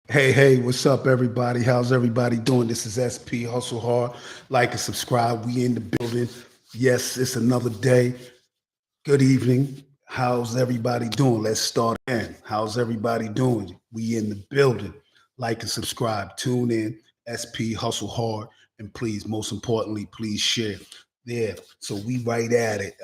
Hey, what's up, everybody? How's everybody doing? This is SP Hustle Hard. Like and subscribe. We in the building. Yes, it's another day. Good evening. How's everybody doing? Let's start in. How's everybody doing? We in the building. Like and subscribe. Tune in. SP Hustle Hard. And please, most importantly, please share. Yeah. So we right at it.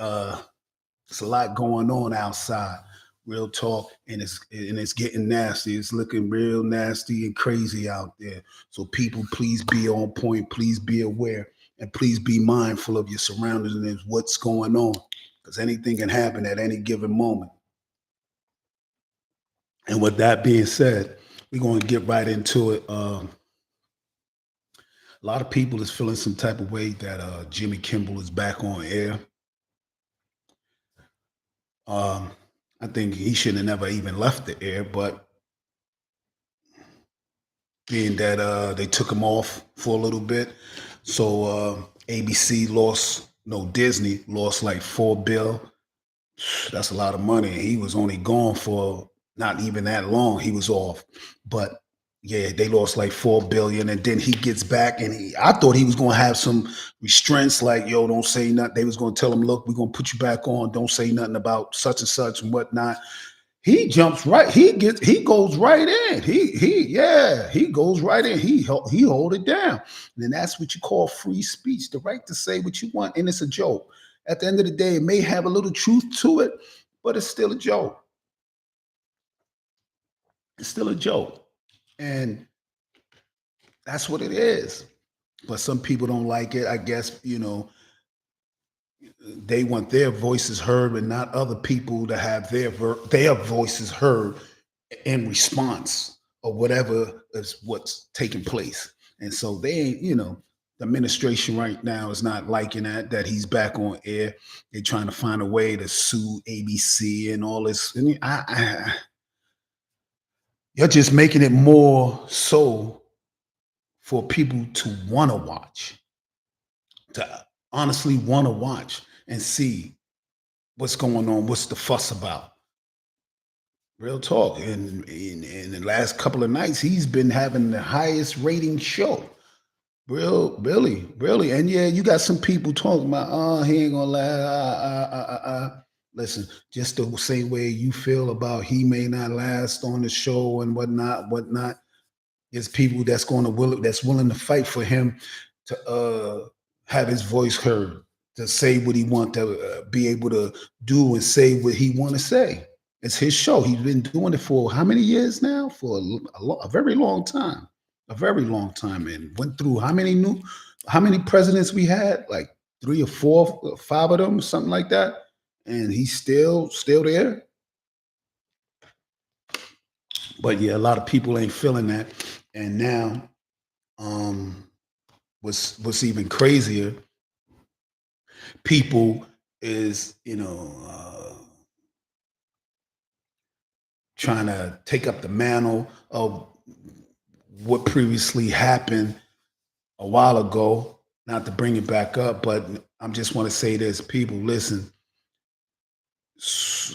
It's a lot going on outside. Real talk, and it's getting nasty. It's looking real nasty and crazy out there. So people, please be on point. Please be aware, and please be mindful of your surroundings and what's going on, because anything can happen at any given moment. And with that being said, we're going to get right into it. A lot of people is feeling some type of way that Jimmy Kimball is back on air. Um, I think he shouldn't have never even left the air, but being that they took him off for a little bit. So ABC lost, no, Disney lost like 4 bill. That's a lot of money. He was only gone for not even that long. He was off, but yeah, they lost like 4 billion, and then he gets back, and I thought he was going to have some restraints, like yo, don't say nothing. They was going to tell him, look, we're going to put you back on. Don't say nothing about such and such and whatnot. He jumps right. He goes right in. He goes right in. He hold it down. And that's what you call free speech, the right to say what you want. And it's a joke. At the end of the day, it may have a little truth to it, but it's still a joke. It's still a joke. And that's what it is. But some people don't like it. I guess, they want their voices heard and not other people to have their voices heard in response or whatever is what's taking place. And so they ain't, the administration right now is not liking that he's back on air. They're trying to find a way to sue ABC and all this. And you're just making it more so for people to want to watch, to honestly want to watch and see what's going on, what's the fuss about. Real talk. And in the last couple of nights, he's been having the highest rating show. Really. And yeah, you got some people talking about, oh, he ain't gonna last. Listen, just the same way you feel about he may not last on the show and whatnot. There's people that's willing to fight for him to have his voice heard, to say what he want to be able to do and say what he want to say. It's his show. He's been doing it for how many years now? For a very long time, a very long time, and went through how many presidents we had? Like three or four, five of them, something like that. And he's still there. But yeah, a lot of people ain't feeling that. And now, um, what's even crazier, people is trying to take up the mantle of what previously happened a while ago. Not to bring it back up, but I just want to say this: people, listen.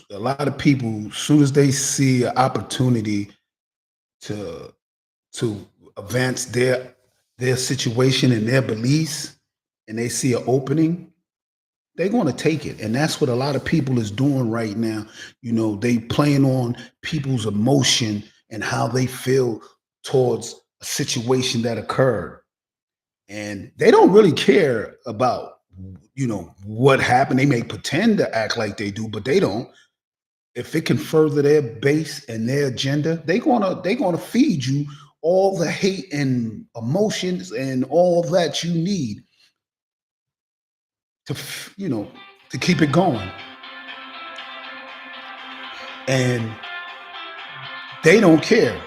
A lot of people, as soon as they see an opportunity to to advance their situation and their beliefs, and they see an opening, they're going to take it. And that's what a lot of people is doing right now. They playing on people's emotion and how they feel towards a situation that occurred, and they don't really care about what happened. They may pretend to act like they do, but they don't. If it can further their base and their agenda, they gonna feed you all the hate and emotions and all that you need to to keep it going. And they don't care.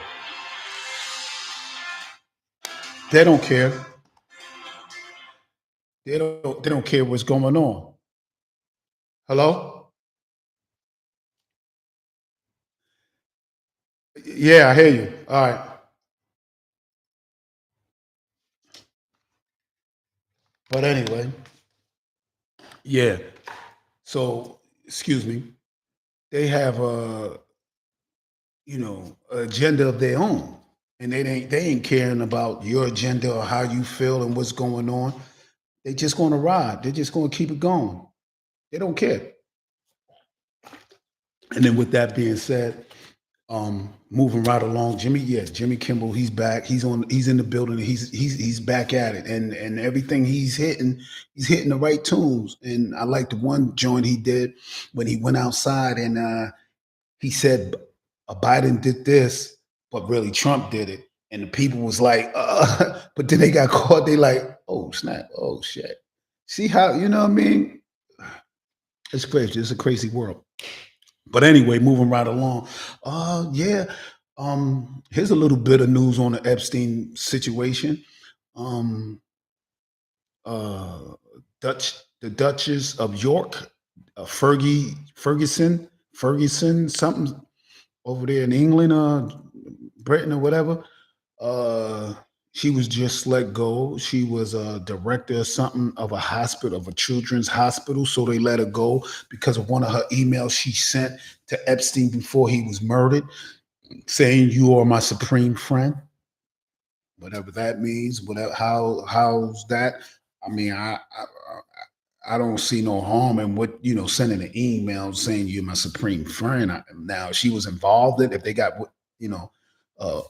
They don't care. They don't care what's going on. Hello? Yeah, I hear you. All right. But anyway, yeah. So, excuse me. They have a agenda of their own. and they ain't caring about your agenda or how you feel and what's going on. They just gonna ride. They're just gonna keep it going. They don't care. And then with that being said, moving right along, Jimmy Kimmel, he's back. He's in the building. He's back at it, and everything he's hitting the right tunes. And I like the one joint he did when he went outside and he said Biden did this, but really Trump did it. And the people was like, but then they got caught. They like, oh snap, oh shit. See how you know what I mean? It's crazy. It's a crazy world. But anyway, moving right along. Yeah. Here's a little bit of news on the Epstein situation. Um, uh, the Duchess of York, Ferguson, something over there in England, Britain or whatever. Uh, she was just let go. She was a director or something of a hospital, of a children's hospital. So they let her go because of one of her emails she sent to Epstein before he was murdered, saying, "You are my supreme friend," whatever that means. Whatever, how's that? I mean, I don't see no harm in what sending an email saying you're my supreme friend. Now she was involved in if they got you know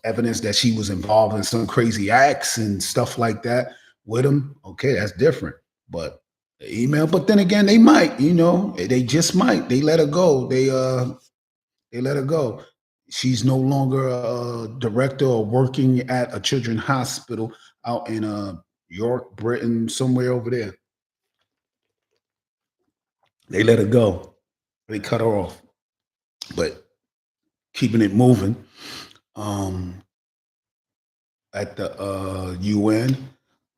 evidence that she was involved in some crazy acts and stuff like that with him. Okay, that's different. But the email. But then again, they might. They just might. They let her go. They let her go. She's no longer a director or working at a children's hospital out in York, Britain, somewhere over there. They let her go. They cut her off. But keeping it moving, um, at the UN,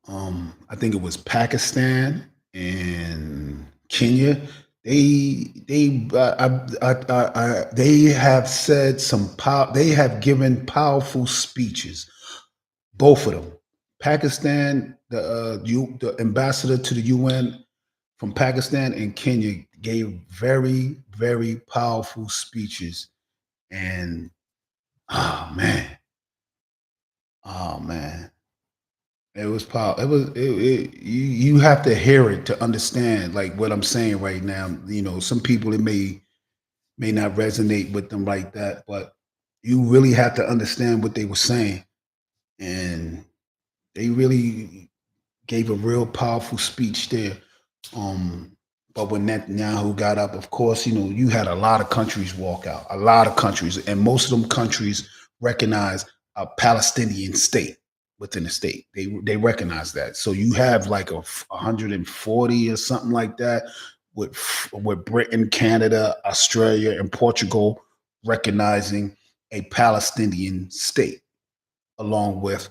I think it was Pakistan and Kenya. They have said they have given powerful speeches. Both of them. Pakistan, the ambassador to the UN from Pakistan and Kenya gave very, very powerful speeches. And oh man, oh man, it was powerful. You have to hear it to understand like what I'm saying right now. Some people it may not resonate with them like that, but you really have to understand what they were saying. And they really gave a real powerful speech there. But when Netanyahu got up, of course, you had a lot of countries walk out, a lot of countries, and most of them countries recognize a Palestinian state within the state. They recognize that. So you have like 140 or something like that with Britain, Canada, Australia, and Portugal recognizing a Palestinian state, along with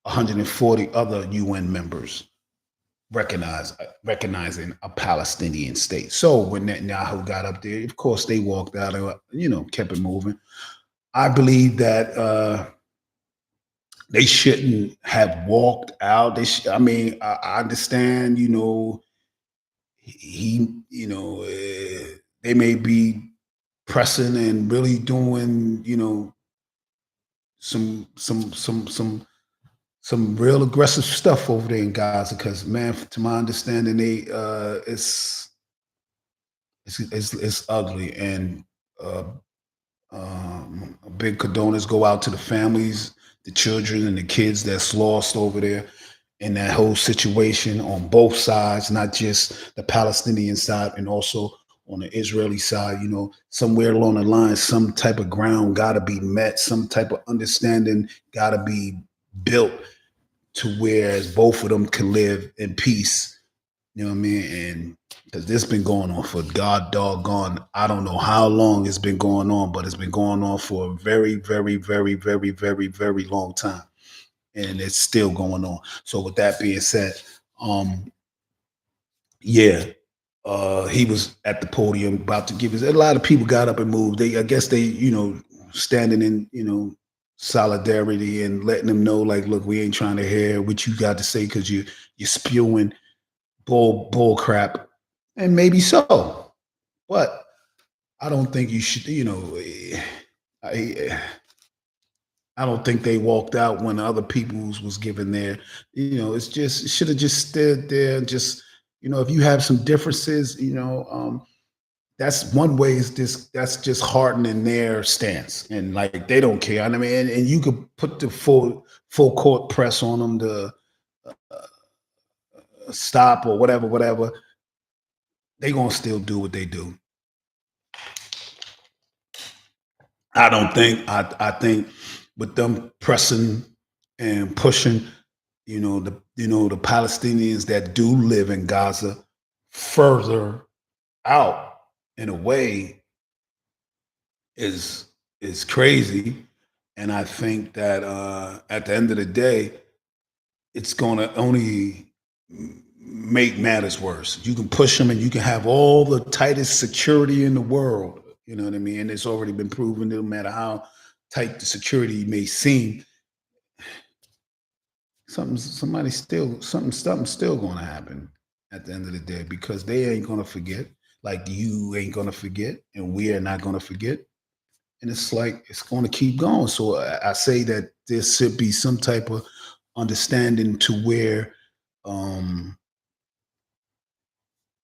140 other UN members recognizing a Palestinian state. So when Netanyahu got up there, of course they walked out and kept it moving. I believe that they shouldn't have walked out. I mean, I understand. They may be pressing and really doing some real aggressive stuff over there in Gaza because, man, to my understanding, it's ugly. And uh, a big condolences go out to the families, the children, and the kids that's lost over there in that whole situation on both sides, not just the Palestinian side and also on the Israeli side. Somewhere along the line, some type of ground got to be met, some type of understanding got to be built to whereas both of them can live in peace. You know what I mean? And because this been going on for God doggone, I don't know how long it's been going on, but it's been going on for a very, very, very, very, very, very long time. And it's still going on. So with that being said, um, yeah, he was at the podium about to give his. A lot of people got up and moved. I guess they, standing in, solidarity and letting them know, like, look, we ain't trying to hear what you got to say because you're spewing bull crap, and maybe so, but I don't think you should. I I don't think they walked out when other people's was given their, it's just, it should have just stood there and just, if you have some differences, that's one way is this that's just hardening their stance. And like they don't care. I mean, and you could put the full court press on them to stop or whatever. They gonna still do what they do. I think with them pressing and pushing, the Palestinians that do live in Gaza further out in a way is is crazy. And I think that at the end of the day, it's going to only make matters worse. You can push them and you can have all the tightest security in the world. You know what I mean? And it's already been proven no matter how tight the security may seem, something's still going to happen at the end of the day because they ain't going to forget. Like you ain't going to forget, and we are not going to forget. And it's like it's going to keep going. So I say that there should be some type of understanding to where um,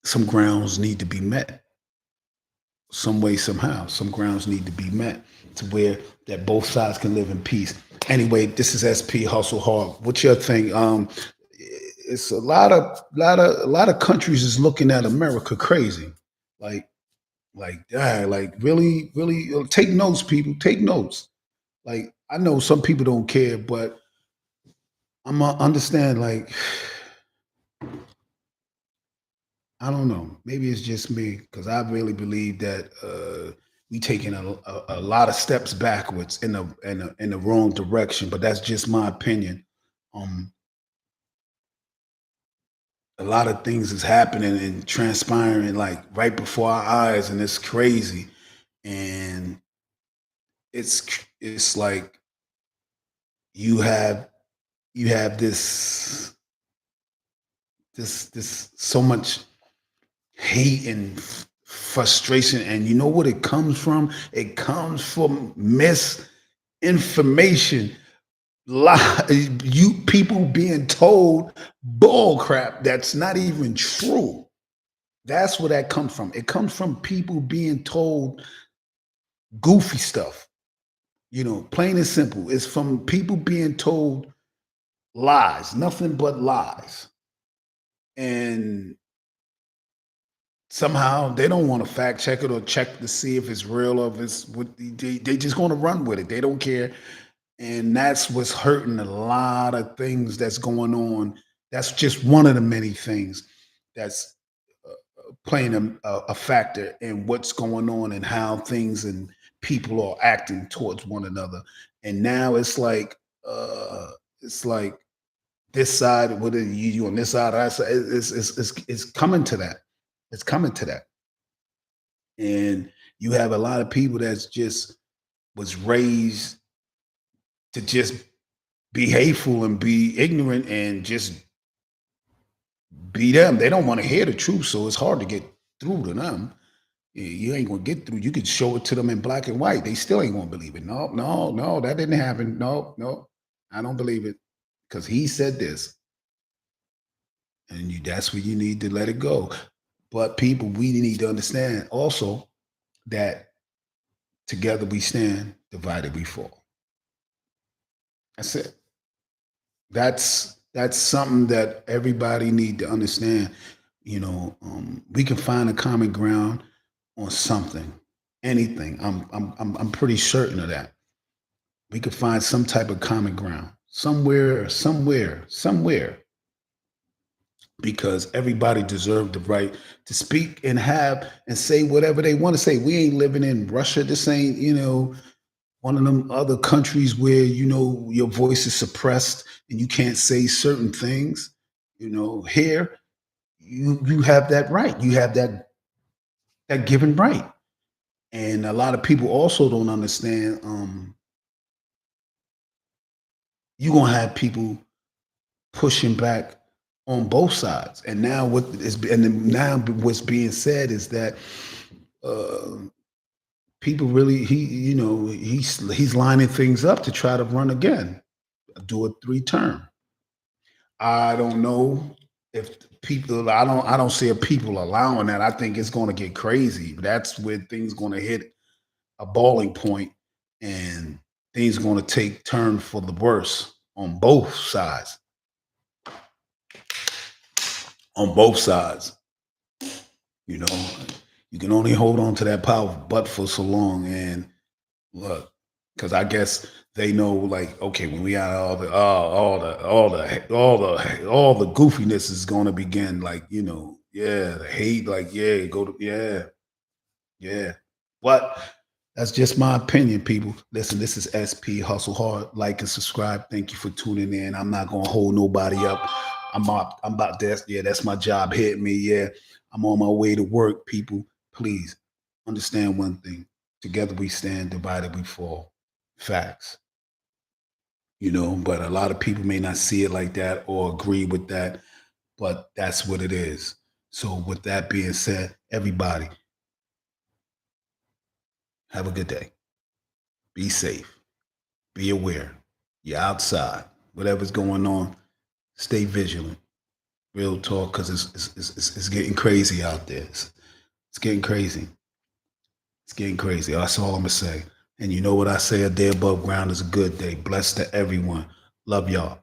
some grounds need to be met, some way, somehow. Some grounds need to be met to where that both sides can live in peace. Anyway, this is SP Hustle Hard. What's your thing? It's a lot of countries is looking at America crazy, like like really take notes, people. Take notes. Like I know some people don't care, but I'm understand. Like I don't know. Maybe it's just me because I really believe that we taking a lot of steps backwards in the wrong direction. But that's just my opinion. Um, a lot of things is happening and transpiring like right before our eyes, and it's crazy. And it's like you have you have this so much hate and frustration. And you know what it comes from? It comes from misinformation. You people being told bull crap that's not even true. That's where that comes from. It comes from people being told goofy stuff. Plain and simple. It's from people being told lies, nothing but lies. And somehow they don't want to fact check it or check to see if it's real or if it's what they just going to run with it. They don't care. And that's what's hurting a lot of things that's going on. That's just one of the many things that's playing a factor in what's going on and how things and people are acting towards one another. And now it's like this side, whether you on this side or that side, it's coming to that. It's coming to that. And you have a lot of people that's just was raised to just be hateful and be ignorant and just be them. They don't want to hear the truth, so it's hard to get through to them. You ain't gonna get through. You could show it to them in black and white. They still ain't gonna believe it. No, no, no, that didn't happen. No, no, I don't believe it because he said this, and that's where you need to let it go. But people, we need to understand also that together we stand, divided we fall. That's it. That's something that everybody need to understand. We can find a common ground on something, anything. I'm pretty certain of that. We could find some type of common ground somewhere, because everybody deserves the right to speak and have and say whatever they want to say. We ain't living in Russia. This ain't one of them other countries where your voice is suppressed and you can't say certain things. Here you have that right. You have that given right. And a lot of people also don't understand. You're gonna have people pushing back on both sides. And now now what's being said is that uh, people really he's lining things up to try to run again, do a 3 term. I don't know if people. I don't see a people allowing that. I think it's going to get crazy. That's where things going to hit a balling point, and things going to take turn for the worse on both sides. On both sides, you know, you can only hold on to that power but for so long. And look, because I guess they know, like, okay, when we got all the goofiness is going to begin, like, yeah, the hate, like, yeah, go to, yeah, yeah. But that's just my opinion, people. Listen, this is SP Hustle Hard. Like and subscribe. Thank you for tuning in. I'm not gonna hold nobody up. I'm about that. Yeah, that's my job. Hit me. Yeah, I'm on my way to work. People, please understand one thing. Together we stand, divided we fall. Facts. But a lot of people may not see it like that or agree with that, but that's what it is. So with that being said, everybody, have a good day. Be safe. Be aware. You're outside. Whatever's going on, stay vigilant. Real talk, because it's getting crazy out there. It's getting crazy. It's getting crazy. That's all I'm going to say. And you know what I say? A day above ground is a good day. Blessed to everyone. Love y'all.